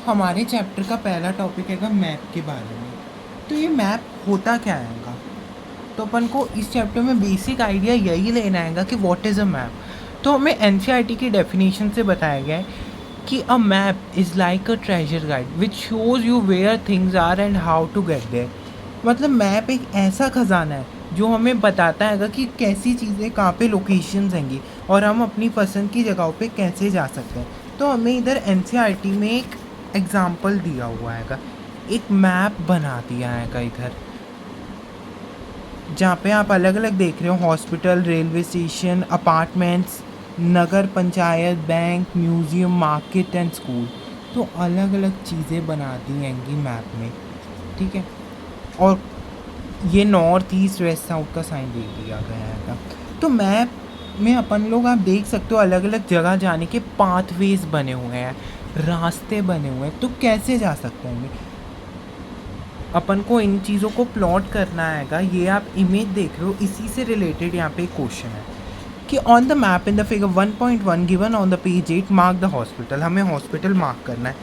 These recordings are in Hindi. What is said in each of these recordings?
हमारे चैप्टर का पहला टॉपिक है मैप के बारे में। तो ये मैप होता क्या है? तो अपन को इस चैप्टर में बेसिक आइडिया यही लेना है कि व्हाट इज़ अ मैप। तो हमें एनसीईआरटी की डेफिनेशन से बताया गया है कि a map is like a treasure guide which shows you where things are and how to get there. मतलब मैप एक ऐसा खजाना है जो हमें बताता है कि कैसी चीज़ें कहाँ पे लोकेशंस हैंगी और हम अपनी पसंद की जगहों पे कैसे जा सकते हैं। तो हमें इधर एनसीईआरटी में एक एग्जाम्पल दिया हुआ है, एक मैप बना दिया है इधर, जहाँ पे आप अलग अलग देख रहे हो hospital, railway station, apartments, Nagar panchayat, bank, museum, market and school. तो अलग अलग चीज़ें बना दी हैंगी मैप में, ठीक है। और ये नॉर्थ ईस्ट वेस्ट साउथ का साइन दे दिया गया है। तो मैप में अपन लोग आप देख सकते हो अलग अलग जगह जाने के पाथवेज बने हुए हैं, रास्ते बने हुए हैं। तो कैसे जा सकते हैं अपन को इन चीज़ों को प्लॉट करना है। ये आप इमेज देख रहे हो, इसी से रिलेटेड यहाँ पे एक क्वेश्चन है कि on the map in the figure 1.1 given on the page 8 mark the hospital. हमें हॉस्पिटल मार्क करना है।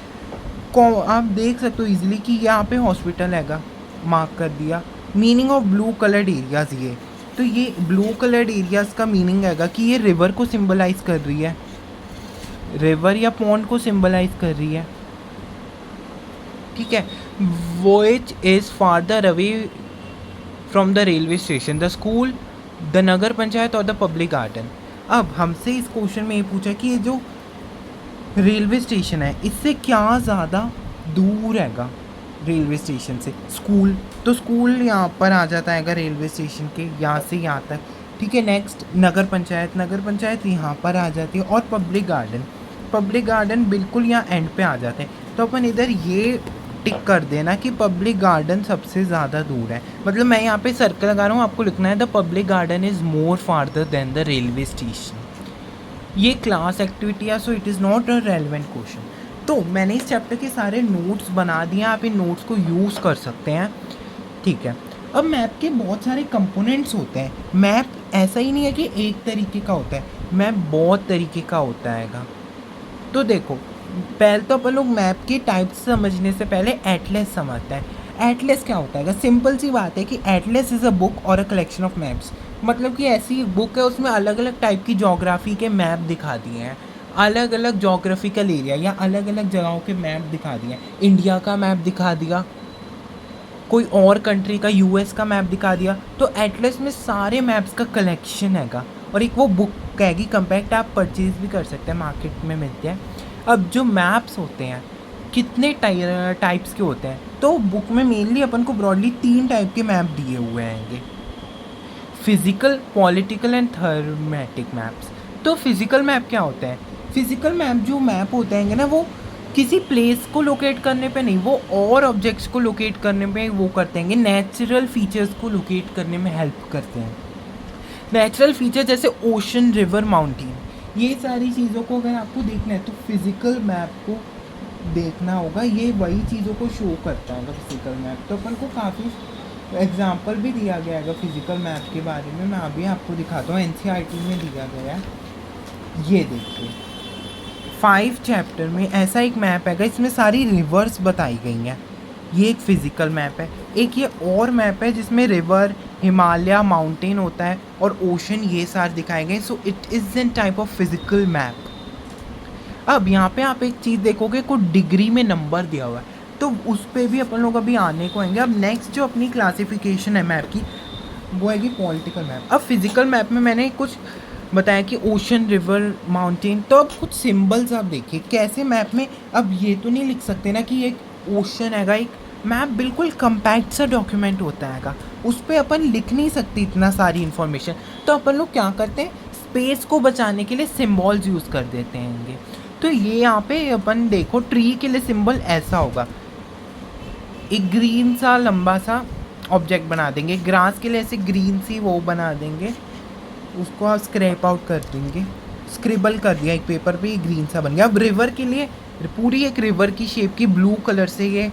आप देख सकते हो इजीली कि यहाँ पे हॉस्पिटल हैगा, मार्क कर दिया। Meaning of blue coloured areas, ये तो ये ब्लू कलर्ड एरियाज का मीनिंग हैगा कि ये रिवर को सिंबलाइज कर रही है, रिवर या पॉन्ड को सिंबलाइज कर रही है, ठीक है। Which is farther away from the railway station, the school, the nagar panchayat और द पब्लिक गार्डन। अब हमसे इस क्वेश्चन में ये पूछा कि ये जो रेलवे स्टेशन है इससे क्या ज़्यादा दूर हैगा रेलवे स्टेशन से स्कूल। तो स्कूल यहाँ पर आ जाता है रेलवे स्टेशन के यहाँ से यहाँ तक, ठीक है। नेक्स्ट नगर पंचायत, नगर पंचायत यहाँ पर आ जाती है। और पब्लिक गार्डन, पब्लिक गार्डन बिल्कुल यहाँ एंड पे आ जाते हैं। तो अपन इधर ये टिक कर देना कि पब्लिक गार्डन सबसे ज़्यादा दूर है। मतलब मैं यहाँ पे सर्कल लगा रहा हूँ, आपको लिखना है the public garden is more farther than the railway station. ये क्लास एक्टिविटी है, so it is not a relevant question. तो मैंने इस चैप्टर के सारे नोट्स बना दिए, आप इन नोट्स को यूज़ कर सकते हैं, ठीक है। अब मैप के बहुत सारे कंपोनेंट्स होते हैं। मैप ऐसा ही नहीं है कि एक तरीके का होता है, मैप बहुत तरीके का होता है। तो देखो, पहले तो अपन लोग मैप के टाइप्स समझने से पहले एटलस समझते हैं। एटलस क्या होता है? सिंपल सी बात है कि एटलस इज़ अ बुक और अ कलेक्शन ऑफ मैप्स। मतलब कि ऐसी बुक है, उसमें अलग अलग टाइप की जोग्राफ़ी के मैप दिखा दिए हैं, अलग अलग जोग्राफिकल एरिया या अलग अलग जगहों के मैप दिखा दिए हैं। इंडिया का मैप दिखा दिया, कोई और कंट्री का, यूएस का मैप दिखा दिया। तो एटलस में सारे मैप्स का कलेक्शन हैगा और एक वो बुक हैगी, कंपैक्ट, आप परचेज़ भी कर सकते हैं, मार्केट में मिलते हैं। अब जो मैप्स होते हैं कितने टाइप्स के होते हैं? तो बुक में मेनली अपन को ब्रॉडली 3 टाइप के मैप दिए हुए हैं, फिज़िकल, पॉलिटिकल एंड थर्मेटिक मैप्स। तो फिज़िकल मैप क्या होता है? फिज़िकल मैप जो मैप होते हैं ना, वो किसी प्लेस को लोकेट करने पे नहीं, वो और ऑब्जेक्ट्स को लोकेट करने पे वो करते हैं, नेचुरल फीचर्स को लोकेट करने में हेल्प करते हैं। नेचुरल फीचर जैसे ओशन, रिवर, माउंटेन, ये सारी चीज़ों को अगर आपको देखना है तो फिज़िकल मैप को देखना होगा। ये वही चीज़ों को शो करता है फिज़िकल मैप। तो अपन को काफ़ी एग्जाम्पल भी दिया गया है फिज़िकल मैप के बारे में। मैं अभी आपको दिखाता हूँ, एनसीईआरटी में दिया गया है। ये देखिए 5 चैप्टर में ऐसा एक मैप है, इसमें सारी रिवर्स बताई गई हैं। ये एक फिज़िकल मैप है। एक ये और मैप है जिसमें रिवर, हिमालय, माउंटेन होता है और ओशन, ये सारे दिखाए गए। सो it is an type of physical map. अब यहाँ पे आप एक चीज़ देखोगे, को डिग्री में नंबर दिया हुआ है, तो उस पर भी अपन लोग अभी आने को आएंगे। अब नेक्स्ट जो अपनी क्लासिफिकेशन है मैप की, वो है पॉलिटिकल मैप। अब फिज़िकल मैप में मैंने कुछ बताया कि ओशन, रिवर, माउंटेन। तो अब कुछ सिंबल्स आप देखिए कैसे मैप में। अब ये तो नहीं लिख सकते ना कि एक ओशन हैगा, एक मैप बिल्कुल कंपैक्ट सा डॉक्यूमेंट होता हैगा, उस पर अपन लिख नहीं सकते इतना सारी इन्फॉर्मेशन। तो अपन लोग क्या करते हैं, स्पेस को बचाने के लिए सिम्बॉल्स यूज़ कर देते हैं। तो ये यहाँ पे अपन देखो, ट्री के लिए सिंबल ऐसा होगा, एक ग्रीन सा लंबा सा ऑब्जेक्ट बना देंगे। ग्रास के लिए ऐसे ग्रीन सी वो बना देंगे, उसको आप स्क्रैप आउट कर देंगे, स्क्रिबल कर दिया एक पेपर पे, ये ग्रीन सा बन गया। अब रिवर के लिए पूरी एक रिवर की शेप की ब्लू कलर से ये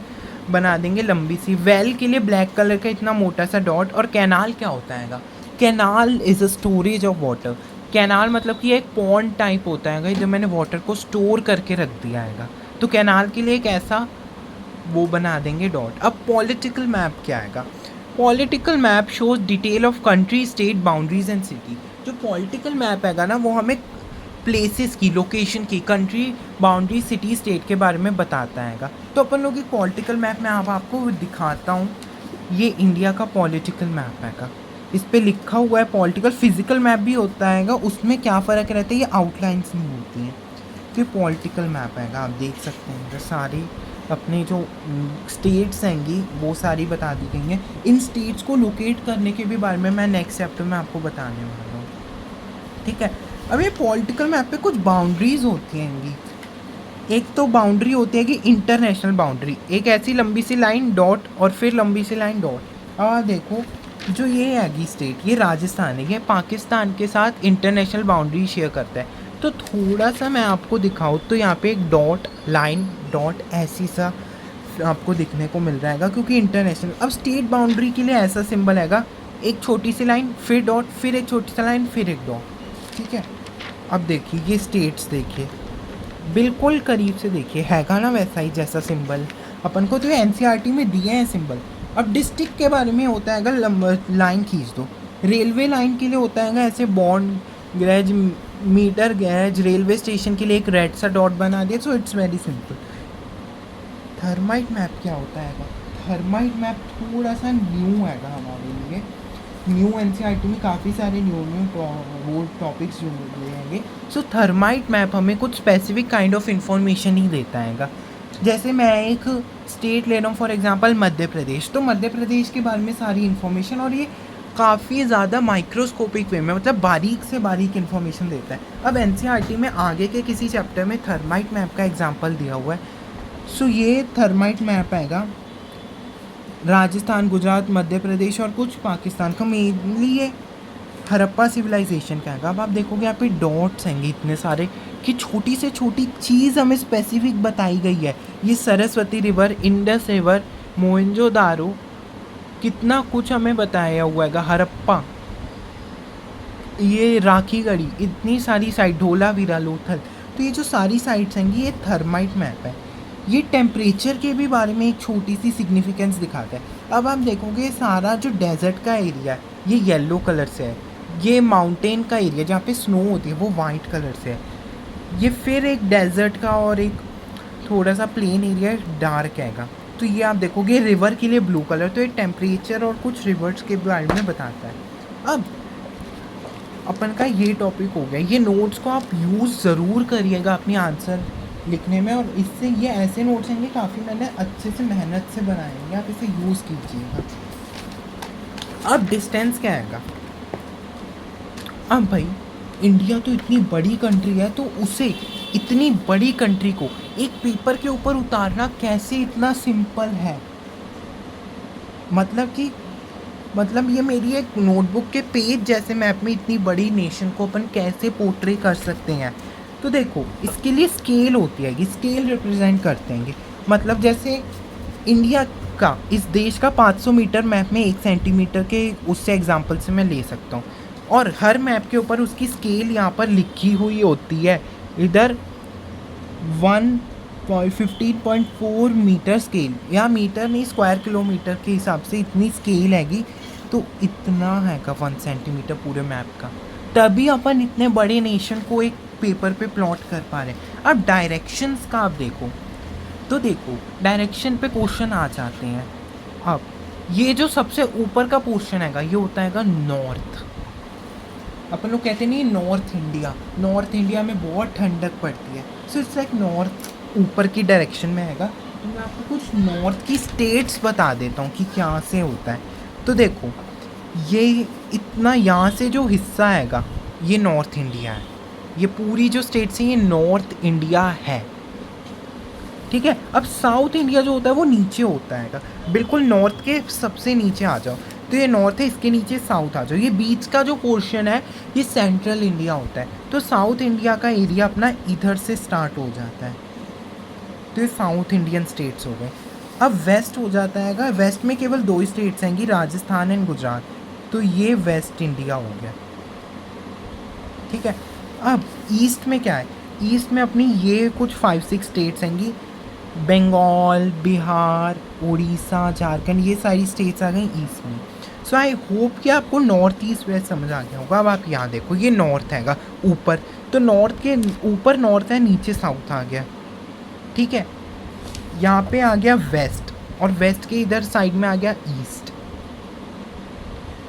बना देंगे लंबी सी। वेल के लिए ब्लैक कलर का इतना मोटा सा डॉट। और कैनाल क्या होता है? Canal is a storage of water. Canal मतलब कि एक पॉन्ड टाइप होता है जो मैंने वाटर को स्टोर करके रख दिया है। तो कैनाल के लिए एक ऐसा वो बना देंगे डॉट। अब पॉलिटिकल मैप क्या आएगा? Political map shows detail of country, state boundaries and city. जो पॉलिटिकल मैप हैगा ना, वो हमें प्लेसेस की, लोकेशन की, कंट्री बाउंड्री, सिटी, स्टेट के बारे में बताता हैगा। तो अपन लोग एक पॉलिटिकल मैप में अब आपको दिखाता हूँ। ये इंडिया का पॉलिटिकल मैप हैगा, इस पे लिखा हुआ है पॉलिटिकल। फिजिकल मैप भी होता हैगा, उसमें क्या फ़र्क रहता है, ये आउटलाइंस नहीं होती हैं। तो ये पॉलिटिकल मैप हैगा, आप देख सकते हैं। जो सारी अपने जो स्टेट्स हैंगी वो सारी बता दी गई हैं। इन स्टेट्स को लोकेट करने के भी बारे में मैं नेक्स्ट चैप्टर में आपको बताने वाला हूँ, ठीक है। अब ये पॉलिटिकल मैप पे कुछ बाउंड्रीज होती हैंगी। एक तो बाउंड्री होती है कि इंटरनेशनल बाउंड्री, एक ऐसी लंबी सी लाइन डॉट और फिर लंबी सी लाइन डॉट। अब देखो, जो ये हैगी स्टेट, ये राजस्थान है, ये पाकिस्तान के साथ इंटरनेशनल बाउंड्री शेयर करता है। तो थोड़ा सा मैं आपको दिखाऊँ तो यहाँ पे एक डॉट, लाइन, डॉट ऐसी सा आपको दिखने को मिल रहा है, क्योंकि इंटरनेशनल। अब स्टेट बाउंड्री के लिए ऐसा सिंबल हैगा, एक छोटी सी लाइन, फिर डॉट, फिर एक छोटी सी लाइन, फिर एक डॉट, ठीक है। अब देखिए ये स्टेट्स, देखिए बिल्कुल करीब से देखिए, हैगा ना वैसा ही जैसा सिंबल अपन को तो एनसीईआरटी में दिए हैं सिंबल। अब डिस्ट्रिक्ट के बारे में होता है लाइन खींच दो। रेलवे लाइन के लिए होता है ऐसे broad gauge, metre gauge. Railway station के लिए एक रेड सा डॉट बना दिया। So it's very simple. Thematic map क्या होता है? थर्माइट मैप थोड़ा सा न्यू हैगा हमारे लिए। न्यू एनसीईआरटी में काफ़ी सारे वो टॉपिक्स जो मिलेंगे। सो थर्माइट मैप हमें कुछ स्पेसिफिक काइंड ऑफ इंफॉर्मेशन ही देता हैगा। जैसे मैं एक स्टेट ले रहा हूँ, फॉर एग्जांपल मध्य प्रदेश, तो मध्य प्रदेश के बारे में सारी इन्फॉर्मेशन, और ये काफ़ी ज़्यादा माइक्रोस्कोपिक वे में, मतलब बारीक से बारीक इन्फॉर्मेशन देता है। अब एनसीईआरटी में आगे के किसी चैप्टर में थर्माइट मैप का एग्जाम्पल दिया हुआ है। सो ये थर्माइट मैप आएगा राजस्थान, गुजरात, मध्य प्रदेश और कुछ पाकिस्तान का। मेनली ये हड़प्पा सिविलाइजेशन का है। अब आप देखोगे यहाँ पे डॉट्स हैं इतने सारे कि छोटी से छोटी चीज़ हमें स्पेसिफिक बताई गई है। ये Saraswati river, Indus river, Mohenjodaro, कितना कुछ हमें बताया हुआ है। हड़प्पा, ये राखी गढ़ी, इतनी सारी साइट, धोलावीरा, लोथल। तो ये जो सारी साइट्स हैं ये थर्माइट मैप है। ये टेम्परेचर के भी बारे में एक छोटी सी सिग्निफिकेंस दिखाता है। अब आप देखोगे सारा जो डेजर्ट का एरिया है ये येलो कलर से है। ये माउंटेन का एरिया जहाँ पे स्नो होती है वो वाइट कलर से है। ये फिर एक डेजर्ट का और एक थोड़ा सा प्लेन एरिया डार्क हैगा। तो ये आप देखोगे रिवर के लिए ब्लू कलर। तो ये टेम्परेचर और कुछ रिवर्स के बारे में बताता है। अब अपन का ये टॉपिक हो गया। ये नोट्स को आप यूज़ ज़रूर करिएगा अपनी आंसर लिखने में, और इससे ये ऐसे नोट्स हैं काफ़ी मैंने अच्छे से मेहनत से बनाए हैं, आप इसे यूज़ कीजिएगा। अब डिस्टेंस क्या आएगा? अब भाई इंडिया तो इतनी बड़ी कंट्री है, तो उसे, इतनी बड़ी कंट्री को एक पेपर के ऊपर उतारना कैसे इतना सिंपल है? मतलब ये मेरी एक नोटबुक के पेज जैसे मैप में इतनी बड़ी नेशन को अपन कैसे पोर्ट्रे कर सकते हैं? तो देखो इसके लिए स्केल होती है, स्केल रिप्रेजेंट करते हैं। मतलब जैसे इंडिया का, इस देश का 500 मीटर मैप में 1 सेंटीमीटर के उससे एग्जांपल से मैं ले सकता हूँ, और हर मैप के ऊपर उसकी स्केल यहाँ पर लिखी हुई होती है। इधर 15.4 मीटर स्केल, या मीटर नहीं स्क्वायर किलोमीटर के हिसाब से इतनी स्केल हैगी। तो इतना हैगा 1 सेंटीमीटर पूरे मैप का, तभी अपन इतने बड़े नेशन को एक पेपर पे प्लॉट कर पा रहे हैं। अब डायरेक्शंस का आप देखो, तो देखो डायरेक्शन पे क्वेश्चन आ जाते हैं। अब ये जो सबसे ऊपर का पोर्शन हैगा ये होता हैगा नॉर्थ। अपन लोग कहते नहीं नॉर्थ इंडिया में बहुत ठंडक पड़ती है। सो इट्स लाइक नॉर्थ ऊपर की डायरेक्शन में हैगा। तो मैं आपको कुछ नॉर्थ की स्टेट्स बता देता हूँ कि क्या से होता है। तो देखो ये इतना यहाँ से जो हिस्सा हैगा ये नॉर्थ इंडिया है। ये पूरी जो स्टेट्स है ये नॉर्थ इंडिया है, ठीक है। अब साउथ इंडिया जो होता है वो नीचे होता है, बिल्कुल नॉर्थ के सबसे नीचे आ जाओ तो ये नॉर्थ है, इसके नीचे साउथ आ जाओ। ये बीच का जो पोर्शन है ये सेंट्रल इंडिया होता है। तो साउथ इंडिया का एरिया अपना इधर से स्टार्ट हो जाता है। तो ये साउथ इंडियन स्टेट्स हो गए। अब वेस्ट हो जाता है, वेस्ट में केवल 2 स्टेट्स हैं, राजस्थान एंड गुजरात। तो ये वेस्ट इंडिया हो गया, ठीक है। अब ईस्ट में क्या है? ईस्ट में अपनी ये कुछ 5-6 स्टेट्स हैं, बंगाल, बिहार, उड़ीसा, झारखंड, ये सारी स्टेट्स आ गई ईस्ट में। सो आई होप कि आपको नॉर्थ ईस्ट वेस्ट समझ आ गया होगा। अब आप यहाँ देखो, ये नॉर्थ हैगा ऊपर, तो नॉर्थ के ऊपर नॉर्थ है, नीचे साउथ आ गया, ठीक है। यहाँ पे आ गया वेस्ट, और वेस्ट के इधर साइड में आ गया ईस्ट।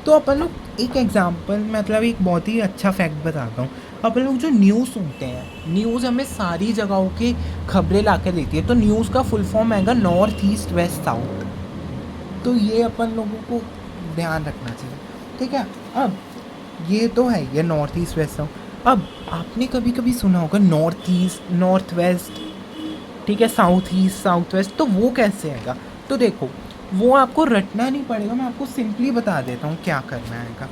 तो अपन लोग एक एग्जांपल, मतलब एक बहुत ही अच्छा फैक्ट बताता हूँ। अपन लोग जो न्यूज़ सुनते हैं, न्यूज़ हमें सारी जगहों की खबरें ला कर देती है, तो न्यूज़ का फुल फॉर्म आएगा नॉर्थ ईस्ट वेस्ट साउथ। तो ये अपन लोगों को ध्यान रखना चाहिए, ठीक है। अब ये तो है, ये नॉर्थ ईस्ट वेस्ट साउथ। अब आपने कभी कभी सुना होगा नॉर्थ ईस्ट नॉर्थ वेस्ट, ठीक है, साउथ ईस्ट साउथ वेस्ट, तो वो कैसे आएगा? तो देखो, वो आपको रटना नहीं पड़ेगा, मैं आपको सिंपली बता देता हूँ क्या करना है।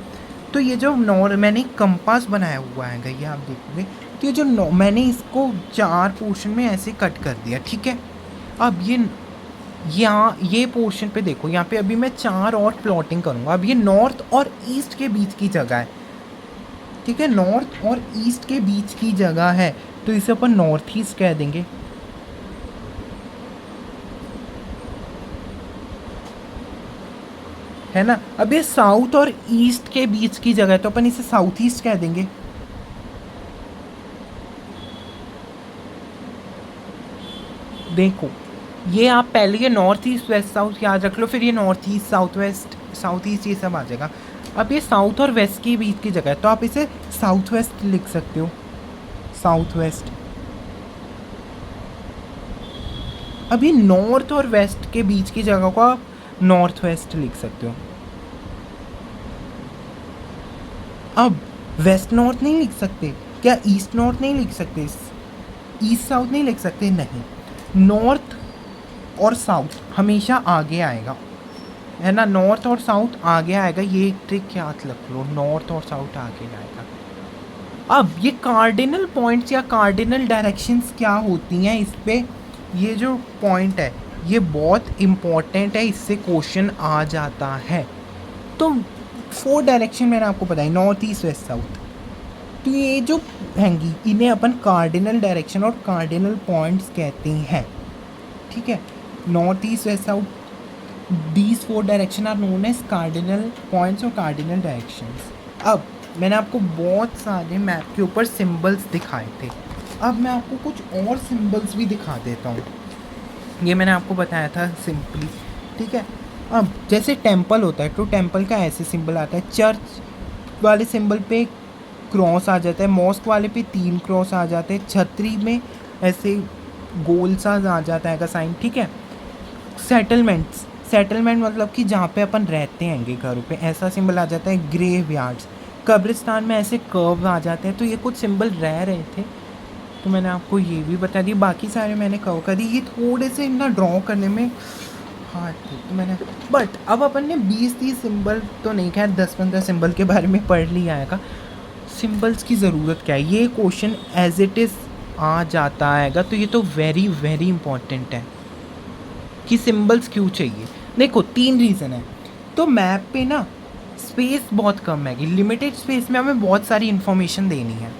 तो ये जो मैंने एक कंपास बनाया हुआ है, ये आप देखोगे, तो ये जो मैंने इसको 4 पोर्शन में ऐसे कट कर दिया, ठीक है। अब यहाँ ये पोर्शन पे देखो, यहाँ पे अभी मैं 4 और प्लॉटिंग करूँगा। अब ये नॉर्थ और ईस्ट के बीच की जगह है, ठीक है, नॉर्थ और ईस्ट के बीच की जगह है, तो इसे अपन नॉर्थ ईस्ट कह देंगे, है ना। अब ये साउथ और ईस्ट के बीच की जगह है, तो अपन इसे साउथ ईस्ट कह देंगे। देखो, ये आप पहले ये नॉर्थ ईस्ट वेस्ट साउथ याद रख लो, फिर ये north east south west south east, ये सब आ जाएगा। अब ये साउथ और वेस्ट के बीच की जगह है, तो आप इसे साउथ वेस्ट लिख सकते हो, साउथ वेस्ट। अभी नॉर्थ और वेस्ट के बीच की जगह को आप नॉर्थ वेस्ट लिख सकते हो। अब वेस्ट नॉर्थ नहीं लिख सकते क्या? ईस्ट नॉर्थ नहीं लिख सकते? ईस्ट साउथ नहीं लिख सकते? नहीं, नॉर्थ और साउथ हमेशा आगे आएगा, है ना। नॉर्थ और साउथ आगे आएगा, ये एक ट्रिक याद रख लो, नॉर्थ और साउथ आगे आएगा। अब ये कार्डिनल पॉइंट्स या कार्डिनल डायरेक्शंस क्या होती हैं, इस पे ये जो पॉइंट है ये बहुत इम्पॉर्टेंट है, इससे क्वेश्चन आ जाता है। तो 4 डायरेक्शन मैंने आपको बताई, नॉर्थ ईस्ट वेस्ट साउथ। तो ये जो हैंगी, इन्हें अपन कार्डिनल डायरेक्शन और कार्डिनल पॉइंट्स कहते हैं, ठीक है। North east west south, these 4 directions are known as cardinal points और कार्डिनल डायरेक्शंस। अब मैंने आपको बहुत सारे मैप के ऊपर सिंबल्स दिखाए थे, अब मैं आपको कुछ और सिंबल्स भी दिखा देता हूँ। ये मैंने आपको बताया था सिंपली, ठीक है। अब जैसे टेंपल होता है, तो टेंपल का ऐसे सिंबल आता है, चर्च वाले सिंबल पे क्रॉस आ जाता है, मॉस्क वाले पे 3 क्रॉस आ जाते हैं, छतरी में ऐसे गोल सा आ जाता है का साइन, ठीक है। सेटलमेंट्स, सेटलमेंट मतलब कि जहाँ पे अपन रहते हैं घरों पे, ऐसा सिंबल आ जाता है। ग्रेव यार्ड्स, कब्रिस्तान में ऐसे कर्व आ जाते हैं। तो ये कुछ सिंबल रह रहे थे, तो मैंने आपको ये भी बता दी, बाकी सारे मैंने कवर कर दी। ये थोड़े से ना ड्रॉ करने में हार्ड थे, तो मैंने, बट अब अपन ने 20-30 सिंबल तो नहीं, खैर 10-15 सिंबल के बारे में पढ़ लिया है। सिंबल्स की ज़रूरत क्या है, ये क्वेश्चन एज इट इज़ आ जाता आएगा, तो ये तो वेरी वेरी इंपॉर्टेंट है कि सिंबल्स क्यों चाहिए। देखो 3 रीज़न है। तो मैप पे ना स्पेस बहुत कम है, लिमिटेड स्पेस में हमें बहुत सारी इन्फॉर्मेशन देनी है,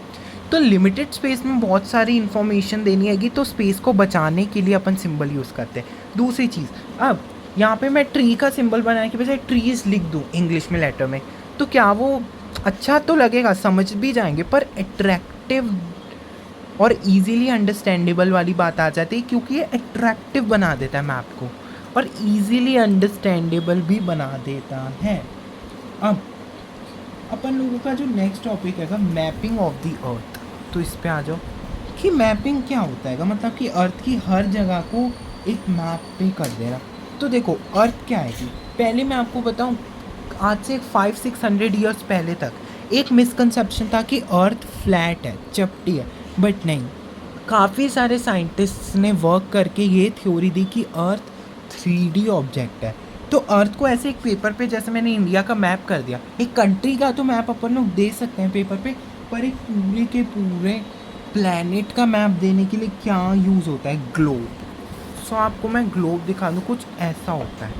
तो लिमिटेड स्पेस में बहुत सारी इन्फॉर्मेशन देनी हैगी, तो स्पेस को बचाने के लिए अपन सिंबल यूज़ करते हैं। दूसरी चीज़, अब यहाँ पे मैं ट्री का सिंबल बनाने के बजाय ट्रीज लिख दूँ इंग्लिश में लेटर में, तो क्या वो अच्छा तो लगेगा, समझ भी जाएंगे, पर अट्रैक्टिव और इजीली अंडरस्टैंडेबल वाली बात आ जाती है, क्योंकि ये अट्रैक्टिव बना देता है मैप को और इजीली अंडरस्टैंडेबल भी बना देता है। अब अपन लोगों का जो नेक्स्ट टॉपिक है मैपिंग ऑफ द अर्थ, तो इस पे आ जाओ कि मैपिंग क्या होता है, मतलब कि अर्थ की हर जगह को एक मैप पे कर देना। तो देखो अर्थ क्या है कि पहले मैं आपको बताऊं, आज से 500-600 ईयर्स पहले तक एक मिसकंसेप्शन था कि अर्थ फ्लैट है, चपटी है, बट नहीं, काफ़ी सारे साइंटिस्ट्स ने वर्क करके ये थ्योरी दी कि अर्थ 3D ऑब्जेक्ट है। तो अर्थ को ऐसे एक पेपर पे, जैसे मैंने इंडिया का मैप कर दिया, एक कंट्री का तो मैप अपन लोग दे सकते हैं पेपर पे, पर एक पूरे के पूरे प्लैनेट का मैप देने के लिए क्या यूज़ होता है, ग्लोब। सो आपको मैं ग्लोब दिखा दूँ, कुछ ऐसा होता है,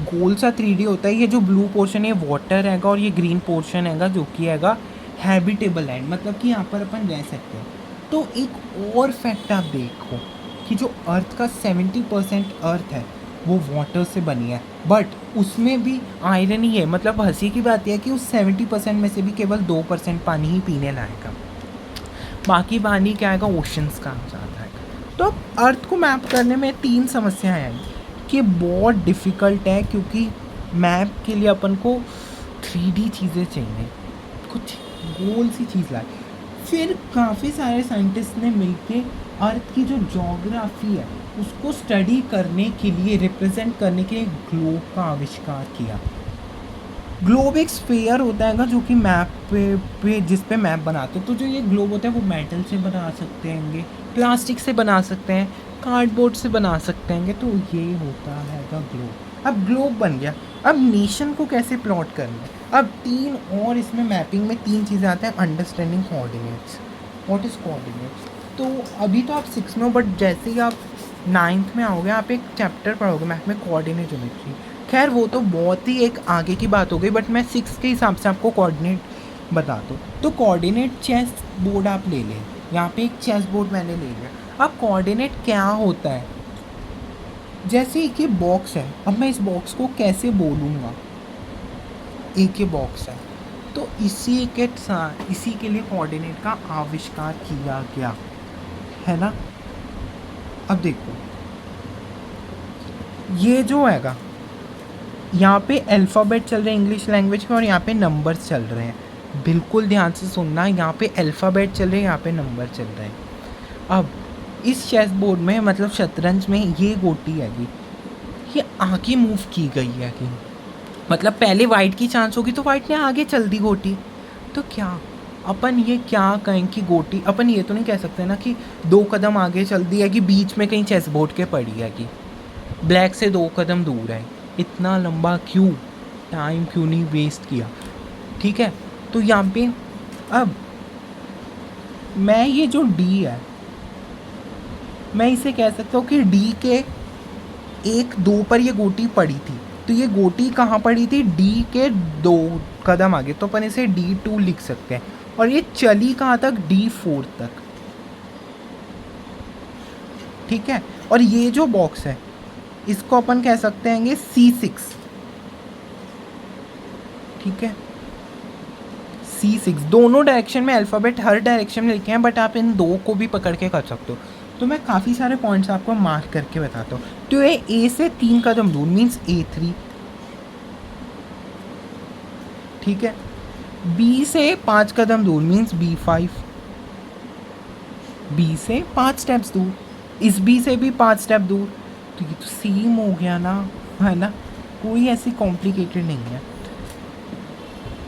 गोल सा 3D होता है। ये जो ब्लू पोर्शन है वाटर हैगा, और ये ग्रीन पोर्शन हैगा जो कि हैगा हैबिटेबल लैंड, मतलब कि यहाँ पर अपन रह सकते हैं। तो एक और फैक्ट आप देखो कि जो अर्थ का 70% अर्थ है वो वाटर से बनी है, बट उसमें भी आयरन ही है। मतलब हंसी की बात यह है कि उस 70% में से भी केवल 2% पानी ही पीने लायक है, बाकी पानी क्या आएगा, ओशंस का आ जाता है। तो अब अर्थ को मैप करने में 3 समस्याएं हैं कि बहुत डिफ़िकल्ट है, क्योंकि मैप के लिए अपन को 3D चीज़ें चाहिए, कुछ गोल सी चीज़ लाए। फिर काफ़ी सारे साइंटिस्ट ने मिलके अर्थ की जो ज्योग्राफी है उसको स्टडी करने के लिए, रिप्रेजेंट करने के लिए ग्लोब का आविष्कार किया। ग्लोब एक स्फीयर होता है जो कि मैप पे जिस पे मैप बनाते हैं। तो जो ये ग्लोब होता है वो मेटल से बना सकते हैं, प्लास्टिक से बना सकते हैं, कार्डबोर्ड से बना सकते हैं। तो ये होता है ग्लोब। अब ग्लोब बन गया, अब नेशन को कैसे प्लॉट करना है। अब 3 और इसमें मैपिंग में 3 चीज़ें आते हैं। Understanding coordinates, what is coordinates. तो अभी तो आप 6 में हो, बट जैसे ही आप 9th में आओगे आप एक चैप्टर पढ़ोगे मैथ में, कोऑर्डिनेट ज्योमेट्री। खैर वो तो बहुत ही एक आगे की बात हो गई, बट मैं 6 के हिसाब से आपको कोऑर्डिनेट बता दूँ। तो कोऑर्डिनेट चेस बोर्ड आप ले लें, यहाँ पे एक चेस बोर्ड मैंने ले लिया। अब कोऑर्डिनेट क्या होता है, जैसे एक ये बॉक्स है, अब मैं इस बॉक्स को कैसे बोलूँगा, एक ये बॉक्स है, तो इसी के लिए कोऑर्डिनेट का आविष्कार किया गया है ना। अब देखो ये जो हैगा, यहाँ पे अल्फ़ाबेट चल रहे हैं इंग्लिश लैंग्वेज में और यहाँ पे नंबर्स चल रहे हैं। बिल्कुल ध्यान से सुनना, यहाँ पे अल्फ़ाबेट चल रहे हैं, यहाँ पे नंबर चल रहे हैं। अब इस चेस बोर्ड में, मतलब शतरंज में, ये गोटी हैगी, ये आगे मूव की गई है कि मतलब पहले वाइट की चांस होगी तो वाइट ने आगे चल दी गोटी। तो क्या अपन ये क्या कहें कि गोटी, अपन ये तो नहीं कह सकते ना कि 2 कदम आगे चल दी है कि बीच में कहीं चेस बोर्ड के पड़ी है कि ब्लैक से 2 कदम दूर है। इतना लंबा क्यों, टाइम क्यों नहीं वेस्ट किया। ठीक है, तो यहाँ पे अब मैं ये जो डी है, मैं इसे कह सकता हूँ कि डी के 1-2 पर ये गोटी पड़ी थी। तो ये गोटी कहाँ पड़ी थी, डी के 2 कदम आगे, तो अपन इसे D2 लिख सकते हैं। और ये चली कहाँ तक, D4 तक। ठीक है, और ये जो बॉक्स है इसको अपन कह सकते हैं C6। ठीक है, C6। दोनों डायरेक्शन में अल्फ़ाबेट हर डायरेक्शन में लिखे हैं, बट आप इन 2 को भी पकड़ के कर सकते हो। तो मैं काफ़ी सारे पॉइंट्स आपको मार्क करके बताता हूँ। तो ये A से 3 कदम दूर मीन्स A3। ठीक है, B से 5 कदम दूर मीन्स B5। B से 5 स्टेप्स दूर, इस B से भी 5 स्टेप दूर। तो ये तो सेम हो गया ना, है ना, कोई ऐसी कॉम्प्लिकेटेड नहीं है।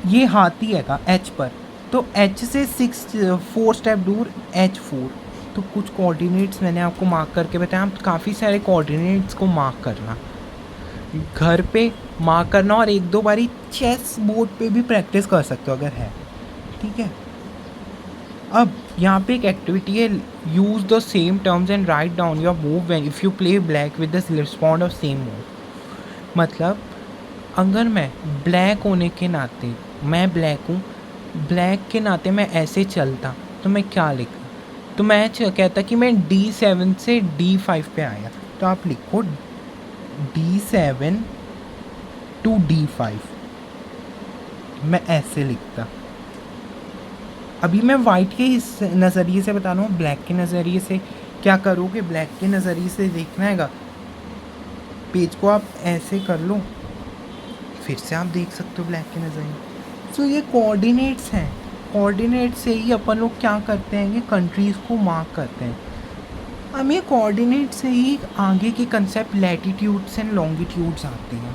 ये हाथी है का H पर, तो H से 4 स्टेप दूर H4। तो कुछ कोऑर्डिनेट्स मैंने आपको मार्क करके बताया। आप काफ़ी सारे कोऑर्डिनेट्स को मार्क करना, घर पे मार्क करना, और 1-2 बारी चेस बोर्ड पे भी प्रैक्टिस कर सकते हो अगर है। ठीक है, अब यहाँ पे एक एक्टिविटी है, use the same terms and write down your move when if you play black with the respond of same move. मतलब अगर मैं ब्लैक होने के नाते, मैं ब्लैक हूँ, ब्लैक के नाते मैं ऐसे चलता तो मैं क्या लिखता, तो मैं कहता कि मैं D7 से D5 पे आया, तो आप लिखो D7 to D5, मैं ऐसे लिखता। अभी मैं वाइट के इस नज़रिए से बता रहा हूँ, ब्लैक के नज़रिए से क्या करोगे, ब्लैक के नज़रिए से देखना हैगा, पेज को आप ऐसे कर लो, फिर से आप देख सकते हो ब्लैक के नज़रिए। सो ये कोऑर्डिनेट्स हैं, कोऑर्डिनेट से ही अपन लोग क्या करते हैं कि कंट्रीज़ को मार्क करते हैं। हम ये कोऑर्डिनेट से ही आगे के कंसेप्ट लैटिट्यूड्स एंड लॉन्गिट्यूड्स आते हैं।